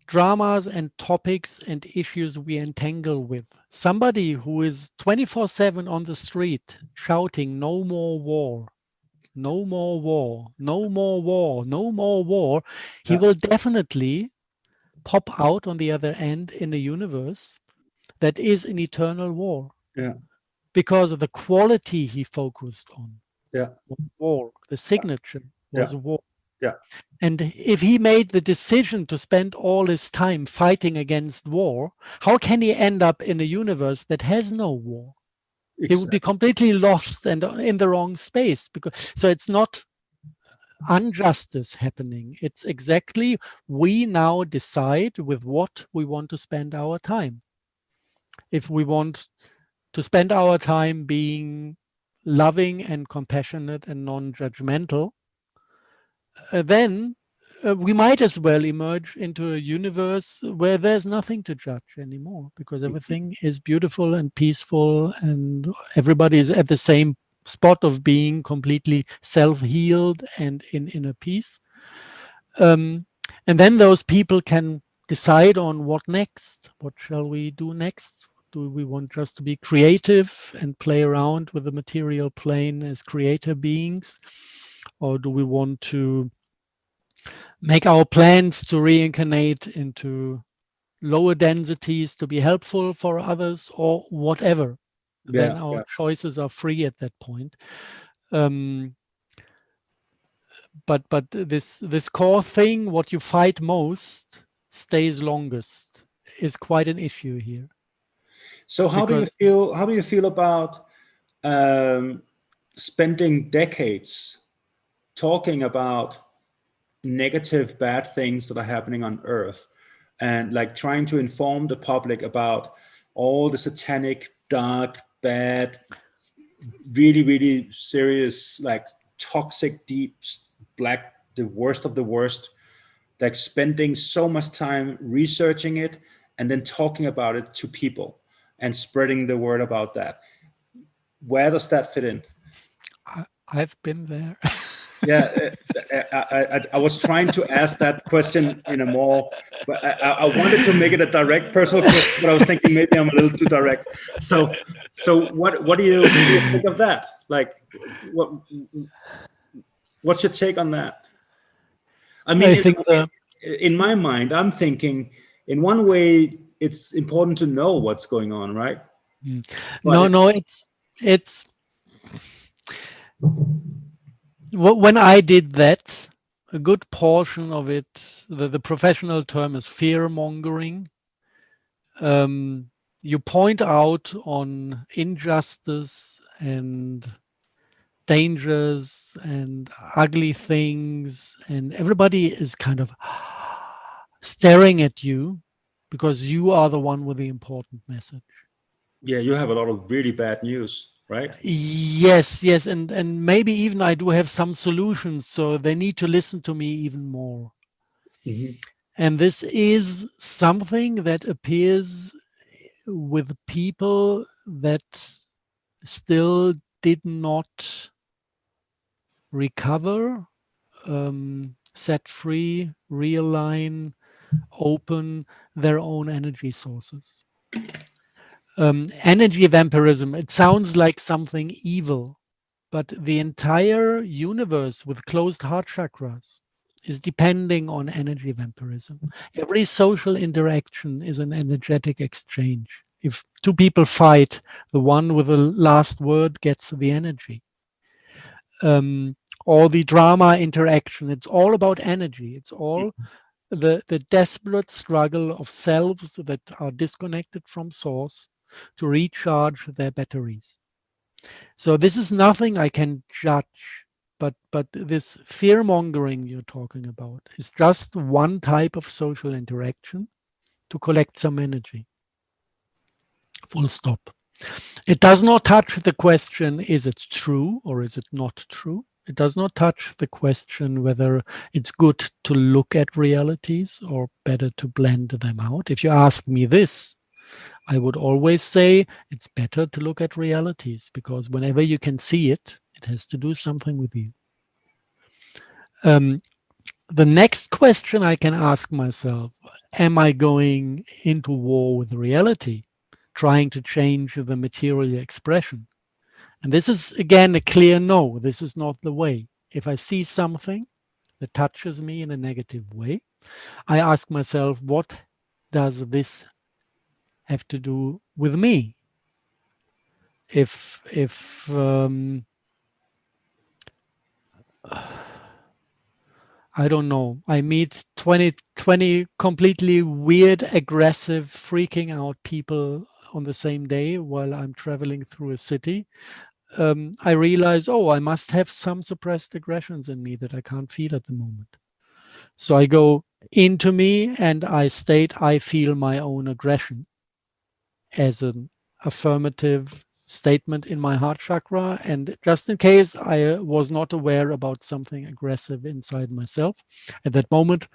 B: dramas and topics and issues we entangle with. Somebody who is 24/7 on the street shouting, "No more war, no more war, no more war, no more war," he will definitely pop out on the other end in a universe that is an eternal war.
A: Yeah.
B: Because of the quality he focused on.
A: Yeah.
B: War. The signature was war.
A: Yeah.
B: And if he made the decision to spend all his time fighting against war, how can he end up in a universe that has no war? Exactly. He would be completely lost and in the wrong space. So it's not injustice happening. It's exactly, we now decide with what we want to spend our time. If we want to spend our time being loving and compassionate and non-judgmental, then we might as well emerge into a universe where there's nothing to judge anymore, because everything is beautiful and peaceful and everybody is at the same spot of being completely self-healed and in inner peace. And then those people can decide on what next. What shall we do next? Do we want just to be creative and play around with the material plane as creator beings? Or do we want to make our plans to reincarnate into lower densities to be helpful for others, or whatever? Then our choices are free at that point. But this core thing, what you fight most stays longest, is quite an issue here.
A: So how do you feel about spending decades talking about negative, bad things that are happening on Earth, and like trying to inform the public about all the satanic, dark, bad, really, really serious, like toxic, deep, black, the worst of the worst, like spending so much time researching it and then talking about it to people and spreading the word about that? Where does that fit in?
B: I've been there.
A: Yeah, I was trying to ask that question in a more, but I wanted to make it a direct personal question, but I was thinking maybe I'm a little too direct. So what do you think of that? Like, what's your take on that? I mean, in my mind, I'm thinking in one way, it's important to know what's going on, right?
B: No, it's when I did that, a good portion of it, the professional term is fear mongering. You point out on injustice and dangers and ugly things, and everybody is kind of staring at you because you are the one with the important message.
A: Yeah, you have a lot of really bad news, right?
B: Yes, yes, and maybe even I do have some solutions, so they need to listen to me even more.
A: Mm-hmm.
B: And this is something that appears with people that still did not recover, set free, realign, open their own energy sources. Energy vampirism, it sounds like something evil, but the entire universe with closed heart chakras is depending on energy vampirism. Every social interaction is an energetic exchange. If two people fight, the one with the last word gets the energy. Or the drama interaction, it's all about energy. It's all the desperate struggle of selves that are disconnected from source to recharge their batteries. So this is nothing I can judge, but this fear mongering you're talking about is just one type of social interaction to collect some energy. Full stop. It does not touch the question, is it true or is it not true? It does not touch the question whether it's good to look at realities or better to blend them out. If you ask me this, I would always say it's better to look at realities, because whenever you can see it, it has to do something with you. The next question I can ask myself, am I going into war with reality, trying to change the material expression? And this is, again, a clear no. This is not the way. If I see something that touches me in a negative way, I ask myself, what does this have to do with me? If I don't know, I meet 20 completely weird, aggressive, freaking out people on the same day while I'm traveling through a city, I realize, oh, I must have some suppressed aggressions in me that I can't feel at the moment. So I go into me and I state I feel my own aggression as an affirmative statement in my heart chakra. And just in case I was not aware about something aggressive inside myself, at that moment,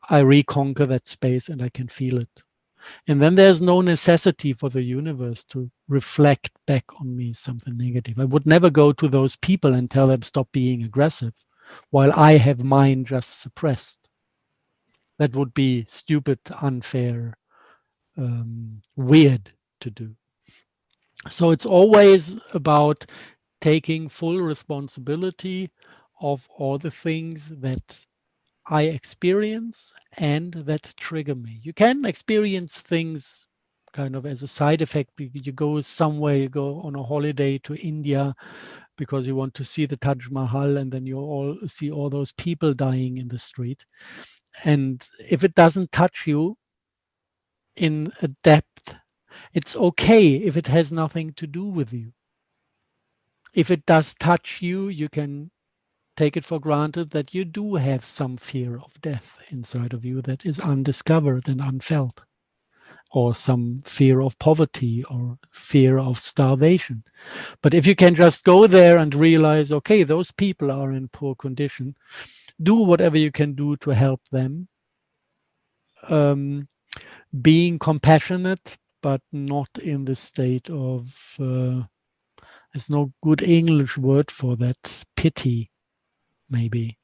B: I reconquer that space and I can feel it. And then there's no necessity for the universe to reflect back on me something negative. I would never go to those people and tell them stop being aggressive while I have mine just suppressed. That would be stupid, unfair, weird to do. So it's always about taking full responsibility of all the things that I experience and that trigger me. You can experience things kind of as a side effect. You go somewhere, you go on a holiday to India because you want to see the Taj Mahal, and then you all see all those people dying in the street. And if it doesn't touch you in a depth, it's okay if it has nothing to do with you. If it does touch you, you can take it for granted that you do have some fear of death inside of you that is undiscovered and unfelt, or some fear of poverty or fear of starvation. But if you can just go there and realize, okay, those people are in poor condition, do whatever you can do to help them, being compassionate, but not in the state of, there's no good English word for that, pity, maybe,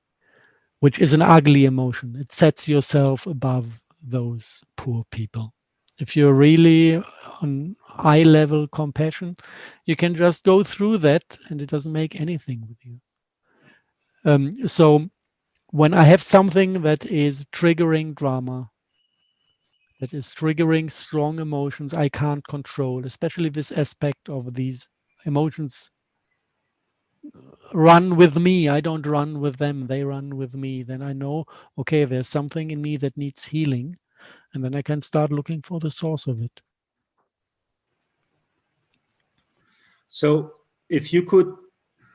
B: which is an ugly emotion. It sets yourself above those poor people. If you're really on eye level compassion, you can just go through that and it doesn't make anything with you. So when I have something that is triggering drama, that is triggering strong emotions I can't control, especially this aspect of these emotions run with me. I don't run with them. They run with me. Then I know, okay, there's something in me that needs healing. And then I can start looking for the source of it.
A: So if you could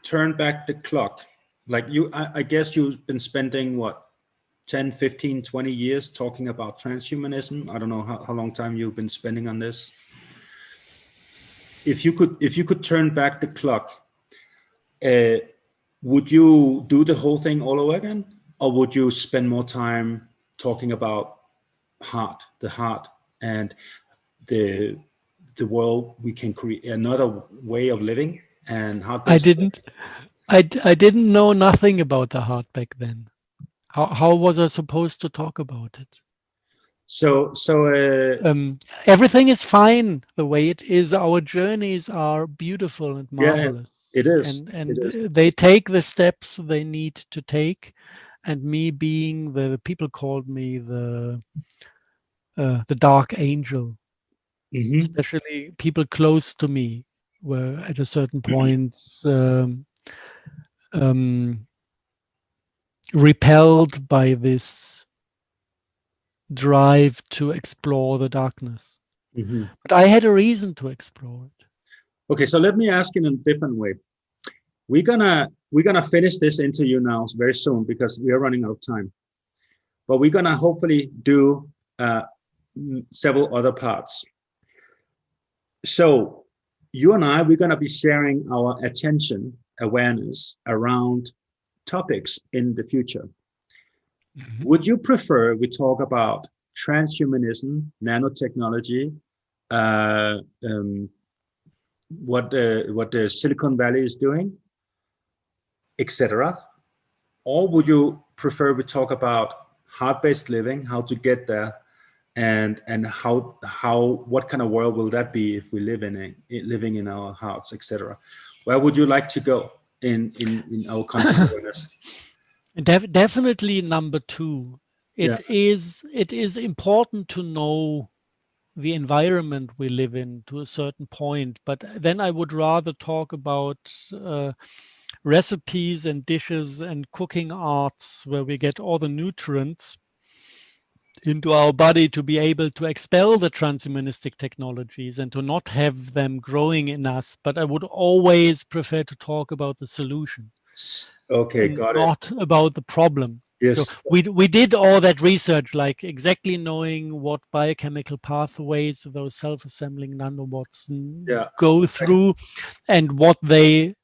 A: turn back the clock, like I guess you've been spending what, 10, 15, 20 years talking about transhumanism. I don't know how long time you've been spending on this. If you could turn back the clock, would you do the whole thing all over again, or would you spend more time talking about the heart, and the world we can create, another way of living, and how?
B: I didn't know nothing about the heart back then. How was I supposed to talk about it?
A: So
B: everything is fine the way it is. Our journeys are beautiful and marvelous.
A: Yeah, it is.
B: And they take the steps they need to take. And me being the people called me the dark angel, especially people close to me were at a certain point repelled by this drive to explore the darkness. But I had a reason to explore it.
A: Okay, so let me ask in a different way. We're gonna finish this interview now very soon because we are running out of time. But we're gonna hopefully do several other parts. So you and I, we're gonna be sharing our awareness around topics in the future. Would you prefer we talk about transhumanism, nanotechnology, what the Silicon Valley is doing, etc., or would you prefer we talk about heart-based living, how to get there, and what kind of world will that be if we living in our hearts, etc.? Where would you like to go in our conscious awareness?
B: Definitely number two. It is important to know the environment we live in to a certain point, but then I would rather talk about recipes and dishes and cooking arts where we get all the nutrients into our body to be able to expel the transhumanistic technologies and to not have them growing in us. But I would always prefer to talk about the solution.
A: Okay, got it.
B: Not about the problem.
A: Yes.
B: So we did all that research, like exactly knowing what biochemical pathways those self-assembling nanobots go through and what they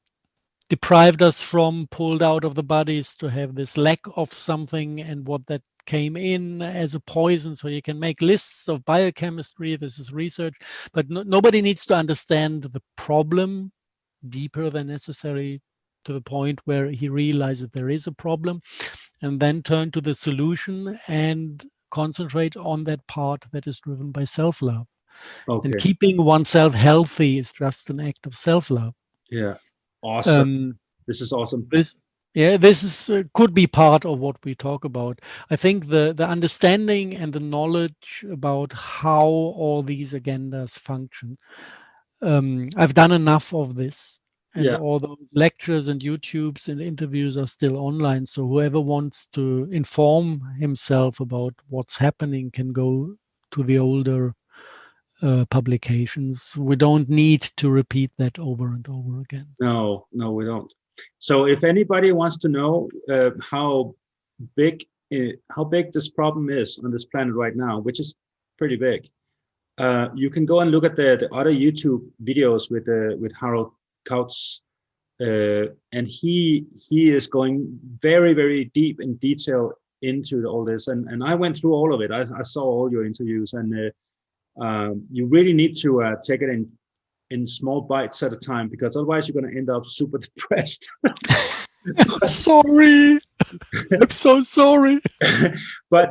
B: deprived us from, pulled out of the bodies to have this lack of something, and what that came in as a poison. So you can make lists of biochemistry. This is research, but nobody needs to understand the problem deeper than necessary to the point where he realizes there is a problem, and then turn to the solution and concentrate on that part that is driven by self-love. And keeping oneself healthy is just an act of self-love.
A: Yeah, awesome. This is awesome.
B: This is could be part of what we talk about. I think the understanding and the knowledge about how all these agendas function. I've done enough of this. And all those lectures and YouTubes and interviews are still online. So whoever wants to inform himself about what's happening can go to the older publications. We don't need to repeat that over and over again.
A: No, we don't. So if anybody wants to know how big this problem is on this planet right now, which is pretty big, you can go and look at the other YouTube videos with Harald Kautz, and he is going very, very deep in detail into all this, and I went through all of it. I saw all your interviews, and you really need to take it in small bites at a time, because otherwise you're going to end up super depressed.
B: Sorry, I'm so sorry.
A: but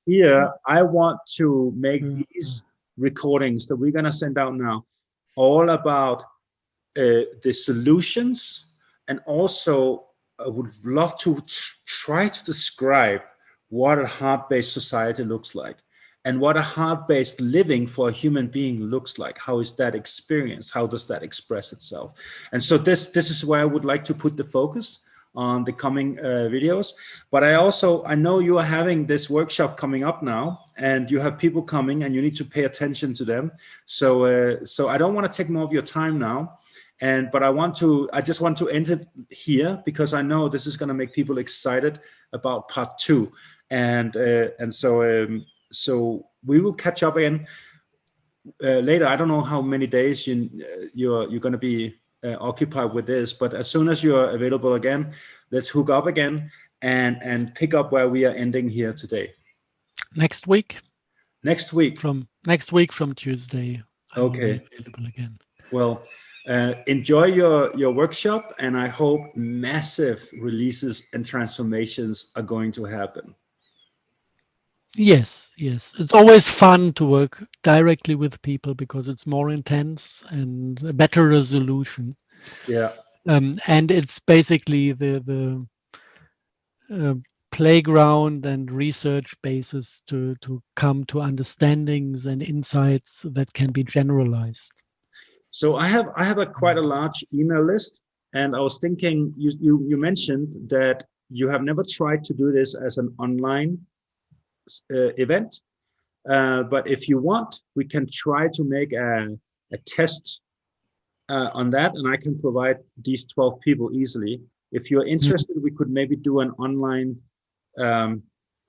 A: here I want to make these recordings that we're going to send out now all about the solutions, and also I would love to try to describe what a heart-based society looks like, and what a heart-based living for a human being looks like. How is that experienced? How does that express itself? And so this is where I would like to put the focus on the coming videos. But I know you are having this workshop coming up now, and you have people coming, and you need to pay attention to them. So I don't want to take more of your time now. But I just want to end it here, because I know this is going to make people excited about part 2. So we will catch up again later. I don't know how many days you're going to be occupied with this, but as soon as you're available again, let's hook up again and pick up where we are ending here today.
B: Next week.
A: Next week.
B: From Tuesday. I will be available again.
A: Well, enjoy your workshop, and I hope massive releases and transformations are going to happen.
B: Yes. It's always fun to work directly with people because it's more intense and a better resolution.
A: Yeah.
B: And it's basically the playground and research basis to come to understandings and insights that can be generalized.
A: So I have quite a large email list, and I was thinking, you mentioned that you have never tried to do this as an online event, but if you want, we can try to make a test on that, and I can provide these 12 people easily. If you're interested, we could maybe do an online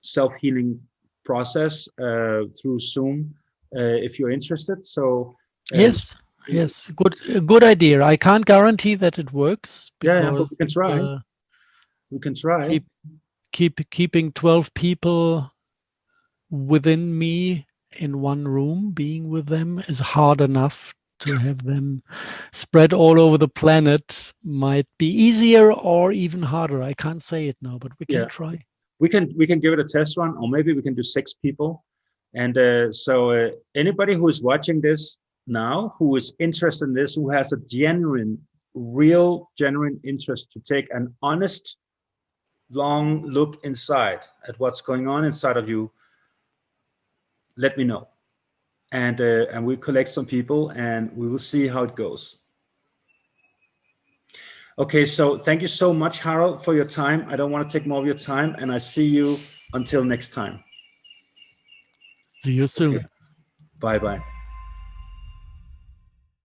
A: self-healing process through Zoom, if you're interested. So
B: yes, good idea. I can't guarantee that it works, because
A: but we can try. We can try.
B: Keeping 12 people within me in one room, being with them, is hard enough. To have them spread all over the planet might be easier or even harder. I can't say it now, but we can try.
A: We can give it a test run, or maybe we can do 6 people. And so anybody who is watching this now, who is interested in this, who has a genuine interest to take an honest, long look inside at what's going on inside of you, let me know. And we collect some people, and we will see how it goes. Okay, so thank you so much, Harald, for your time. I don't want to take more of your time, and I see you until next time.
B: See you soon.
A: Okay. Bye-bye.